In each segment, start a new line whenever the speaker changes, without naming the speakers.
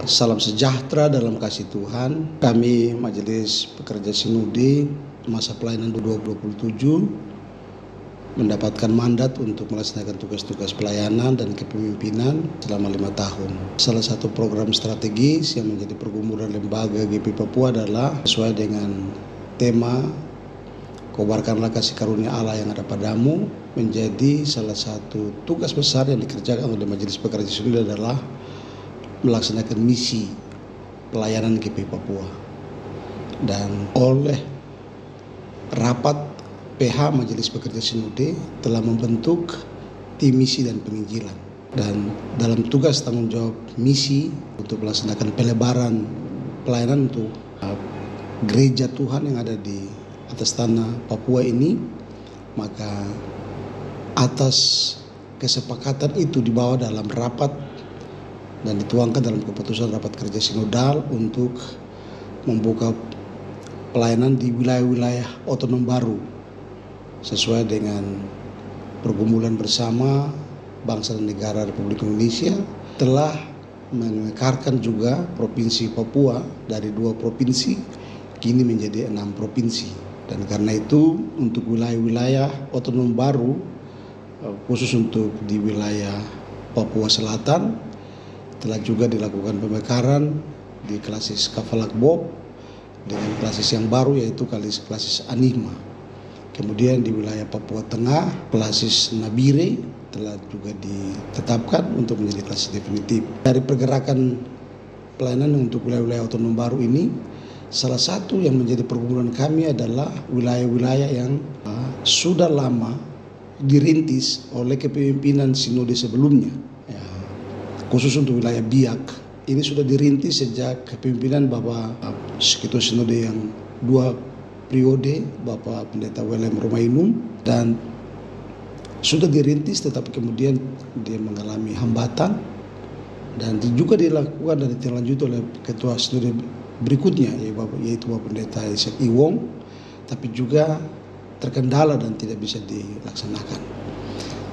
Salam sejahtera dalam kasih Tuhan. Kami Majelis Pekerja Sinode masa pelayanan 2027 mendapatkan mandat untuk melaksanakan tugas-tugas pelayanan dan kepemimpinan selama 5 tahun. Salah satu program strategis yang menjadi pergumulan lembaga GP Papua adalah sesuai dengan tema Kobarkanlah kasih karunia Allah yang ada padamu, menjadi salah satu tugas besar yang dikerjakan oleh Majelis Pekerja Sinode adalah melaksanakan misi pelayanan GP Papua. Dan oleh rapat PH Majelis Pekerja Sinode telah membentuk tim misi dan penginjilan. Dan dalam tugas tanggung jawab misi untuk melaksanakan pelebaran pelayanan untuk gereja Tuhan yang ada di atas tanah Papua ini, maka atas kesepakatan itu dibawa dalam rapat dan dituangkan dalam keputusan rapat kerja sinodal untuk membuka pelayanan di wilayah-wilayah otonom baru sesuai dengan pergumulan bersama bangsa dan negara Republik Indonesia telah mengekarkan juga Provinsi Papua dari 2 provinsi kini menjadi 6 provinsi. Dan karena itu untuk wilayah-wilayah otonom baru khusus untuk di wilayah Papua Selatan telah juga dilakukan pemekaran di klasis Kafalakbob dengan klasis yang baru yaitu klasis Anima. Kemudian di wilayah Papua Tengah klasis Nabire telah juga ditetapkan untuk menjadi klasis definitif. Dari pergerakan pelayanan untuk wilayah-wilayah otonom baru ini, salah satu yang menjadi pergumulan kami adalah wilayah-wilayah yang sudah lama dirintis oleh kepemimpinan sinode sebelumnya. Khusus untuk wilayah Biak, ini sudah dirintis sejak kepemimpinan Bapak Ketua Sinode yang 2 periode, Bapak Pendeta Willem Romainum, dan sudah dirintis tetapi kemudian dia mengalami hambatan dan juga dilakukan dan ditindaklanjuti oleh Ketua Sinode berikutnya yaitu Bapak Pendeta Isaac Iwong, tapi juga terkendala dan tidak bisa dilaksanakan.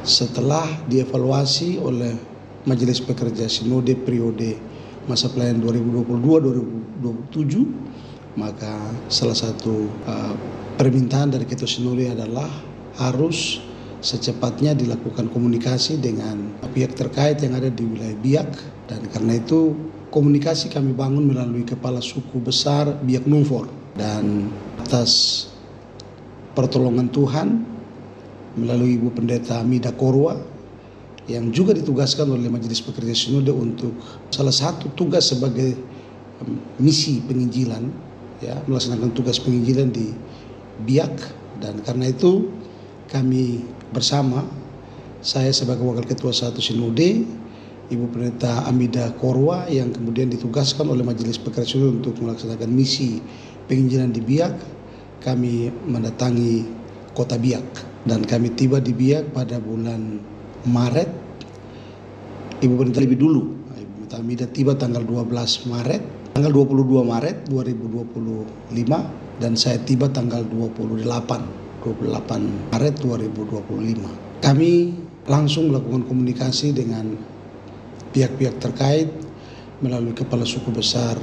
Setelah dievaluasi oleh Majelis Pekerja Sinode periode masa pelayanan 2022-2027, maka salah satu permintaan dari Ketua Sinode adalah harus secepatnya dilakukan komunikasi dengan pihak terkait yang ada di wilayah Biak. Dan karena itu komunikasi kami bangun melalui Kepala Suku Besar Biak Numfor, dan atas pertolongan Tuhan melalui Ibu Pendeta Amida Korwa yang juga ditugaskan oleh Majelis Pekerja Sinode untuk salah satu tugas sebagai misi penginjilan, melaksanakan tugas penginjilan di Biak. Dan karena itu kami bersama, saya sebagai Wakil Ketua 1 Sinode, Ibu Pendeta Amida Korwa yang kemudian ditugaskan oleh Majelis Pekerja Sinode untuk melaksanakan misi penginjilan di Biak, kami mendatangi kota Biak. Dan kami tiba di Biak pada bulan Maret. Ibu Pendeta lebih dulu. Ibu Pendeta Amida tiba tanggal 12 Maret, tanggal 22 Maret 2025, dan saya tiba tanggal 28 Maret 2025. Kami langsung melakukan komunikasi dengan pihak-pihak terkait melalui Kepala Suku Besar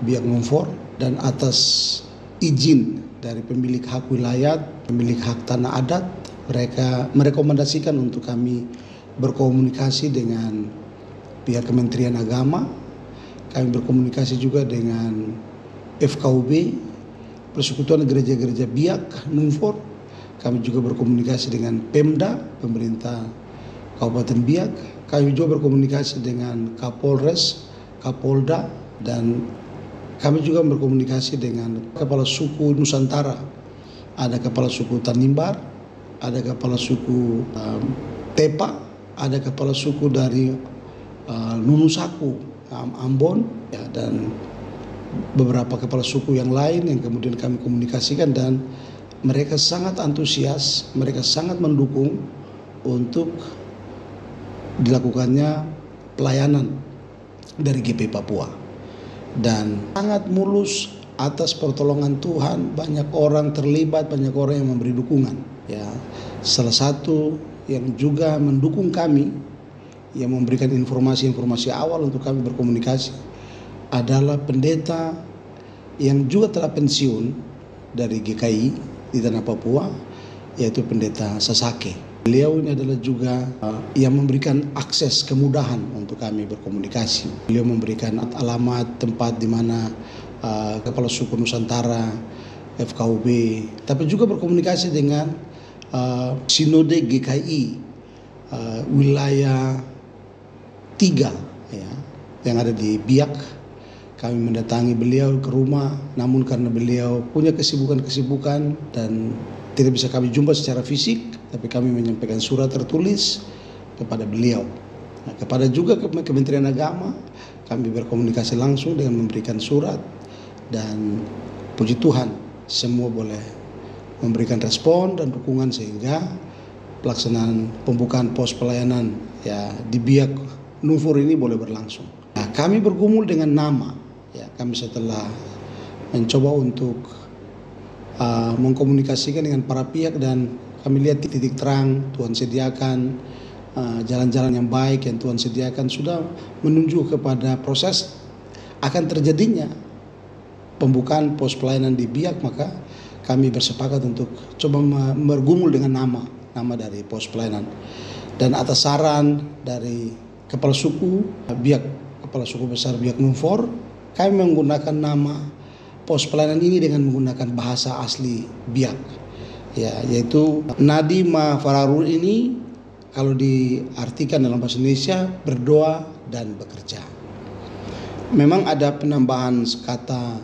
Biak Numfor, dan atas izin dari pemilik hak wilayah, pemilik hak tanah adat, mereka merekomendasikan untuk kami berkomunikasi dengan pihak Kementerian Agama. Kami berkomunikasi juga dengan FKUB, Persekutuan Gereja-Gereja Biak Numfor. Kami juga berkomunikasi dengan Pemda, pemerintah Kabupaten Biak. Kami juga berkomunikasi dengan Kapolres, Kapolda, dan kami juga berkomunikasi dengan Kepala Suku Nusantara. Ada Kepala Suku Tanimbar, ada Kepala Suku Tepa, ada Kepala Suku dari Nunusaku, Ambon, dan beberapa Kepala Suku yang lain yang kemudian kami komunikasikan, dan mereka sangat antusias, mereka sangat mendukung untuk dilakukannya pelayanan dari GP Papua. Dan sangat mulus atas pertolongan Tuhan, banyak orang terlibat, banyak orang yang memberi dukungan. Salah satu yang juga mendukung kami, yang memberikan informasi-informasi awal untuk kami berkomunikasi adalah pendeta yang juga telah pensiun dari GKI di Tanah Papua, yaitu pendeta Sasake. Beliau ini adalah juga yang memberikan akses kemudahan untuk kami berkomunikasi. Beliau memberikan alamat tempat di mana Kepala Suku Nusantara, FKUB, tapi juga berkomunikasi dengan Sinode GKI wilayah 3 ya, yang ada di Biak. Kami mendatangi beliau ke rumah, namun karena beliau punya kesibukan-kesibukan dan tidak bisa kami jumpa secara fisik, tapi kami menyampaikan surat tertulis kepada beliau. Nah, kepada juga Kementerian Agama, kami berkomunikasi langsung dengan memberikan surat, dan puji Tuhan semua boleh memberikan respon dan dukungan sehingga pelaksanaan pembukaan pos pelayanan ya di Biak Numfor ini boleh berlangsung. Nah, kami bergumul dengan nama. Ya, kami setelah mencoba untuk mengkomunikasikan dengan para pihak, dan kami lihat titik terang Tuhan sediakan, jalan-jalan yang baik yang Tuhan sediakan sudah menuju kepada proses akan terjadinya pembukaan pos pelayanan di Biak. Maka kami bersepakat untuk coba bergumul dengan nama dari pos pelayanan, dan atas saran dari Kepala Suku Biak, Kepala Suku Besar Biak Numfor, kami menggunakan nama pos pelayanan ini dengan menggunakan bahasa asli Biak, ya, yaitu Nadi Ma Fararur. Ini kalau diartikan dalam bahasa Indonesia berdoa dan bekerja. Memang ada penambahan kata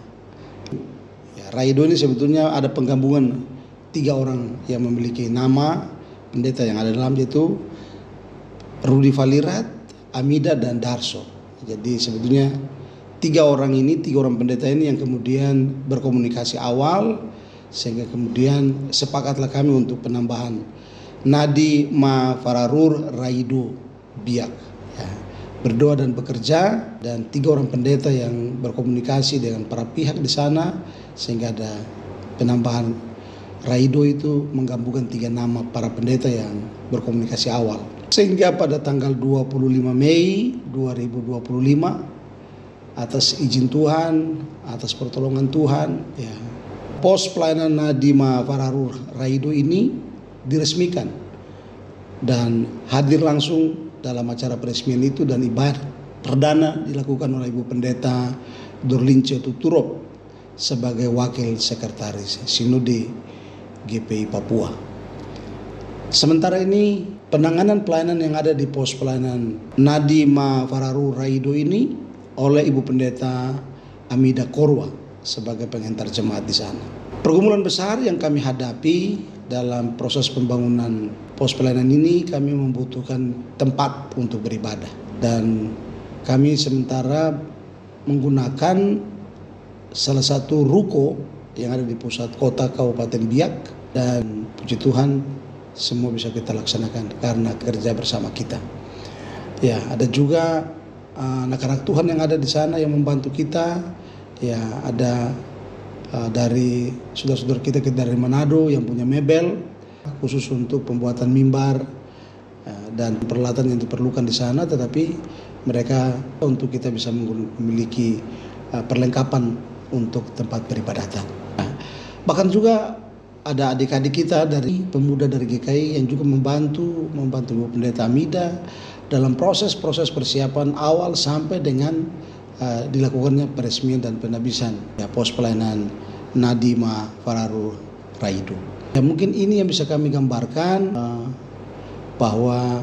ya, Raido ini sebetulnya ada penggabungan 3 orang yang memiliki nama pendeta yang ada dalam, yaitu Rudi Valirat, Amida, dan Darso. Jadi sebetulnya 3 orang pendeta ini yang kemudian berkomunikasi awal, sehingga kemudian sepakatlah kami untuk penambahan Nadi Ma Fararur Raido Biak ya, berdoa dan bekerja, dan 3 orang pendeta yang berkomunikasi dengan para pihak di sana, sehingga ada penambahan Raido itu menggabungkan 3 nama para pendeta yang berkomunikasi awal, sehingga pada tanggal 25 Mei 2025 atas izin Tuhan, atas pertolongan Tuhan, ya, pos pelayanan Nadi Ma Fararur Raido ini diresmikan dan hadir langsung dalam acara peresmian itu, dan ibadah perdana dilakukan oleh Ibu Pendeta Dorlince Tuturop sebagai Wakil Sekretaris Sinode GPI Papua. Sementara ini penanganan pelayanan yang ada di pos pelayanan Nadi Ma Fararur Raido ini oleh Ibu Pendeta Amida Korwa sebagai pengantar jemaat di sana. Pergumulan besar yang kami hadapi dalam proses pembangunan pos pelayanan ini, kami membutuhkan tempat untuk beribadah, dan kami sementara menggunakan salah satu ruko yang ada di pusat kota Kabupaten Biak, dan puji Tuhan semua bisa kita laksanakan karena kerja bersama kita. Ya, ada juga anak-anak Tuhan yang ada di sana yang membantu kita. Ya, ada dari saudara-saudara kita dari Manado yang punya mebel khusus untuk pembuatan mimbar dan peralatan yang diperlukan di sana, tetapi mereka untuk kita bisa memiliki perlengkapan untuk tempat peribadatan. Bahkan juga ada adik-adik kita dari pemuda dari GKI yang juga membantu Ibu Pendeta Amida dalam proses-proses persiapan awal sampai dengan dilakukannya peresmian dan penabisan ya, pos pelayanan Nadi Ma Fararur Raido. Ya, mungkin ini yang bisa kami gambarkan bahwa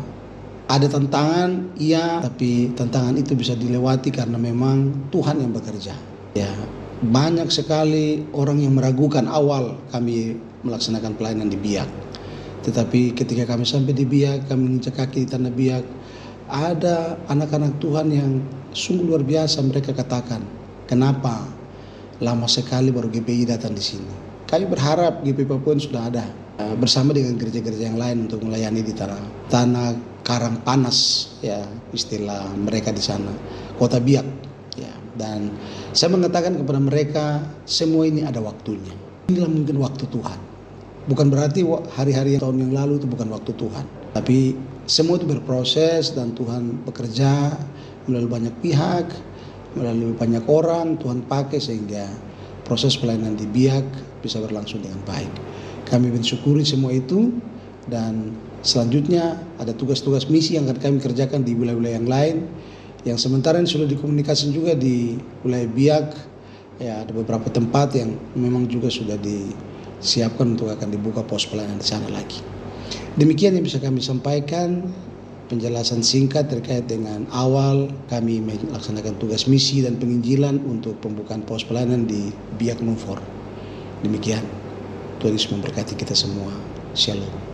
ada tantangan, iya, tapi tantangan itu bisa dilewati karena memang Tuhan yang bekerja. Ya, banyak sekali orang yang meragukan awal kami melaksanakan pelayanan di Biak. Tetapi ketika kami sampai di Biak, kami menginjak kaki di tanah Biak, ada anak-anak Tuhan yang sungguh luar biasa. Mereka katakan, kenapa lama sekali baru GPI datang di sini? Kami berharap GPI Papua sudah ada bersama dengan gereja-gereja yang lain untuk melayani di tanah karang panas, ya istilah mereka di sana, kota Biak. Ya, dan saya mengatakan kepada mereka, semua ini ada waktunya. Inilah mungkin waktu Tuhan. Bukan berarti hari-hari tahun yang lalu itu bukan waktu Tuhan. Tapi semua itu berproses dan Tuhan bekerja melalui banyak pihak. melalui banyak orang Tuhan pakai sehingga proses pelayanan di Biak bisa berlangsung dengan baik. Kami mensyukuri semua itu, dan selanjutnya ada tugas-tugas misi yang akan kami kerjakan di wilayah-wilayah yang lain, yang sementara ini sudah dikomunikasikan juga di wilayah Biak. Ya, ada beberapa tempat yang memang juga sudah disiapkan untuk akan dibuka pos pelayanan di sana lagi. Demikian yang bisa kami sampaikan, penjelasan singkat terkait dengan awal kami melaksanakan tugas misi dan penginjilan untuk pembukaan pos pelayanan di Biak Numfor. Demikian, Tuhan Yesus memberkati kita semua. Shalom.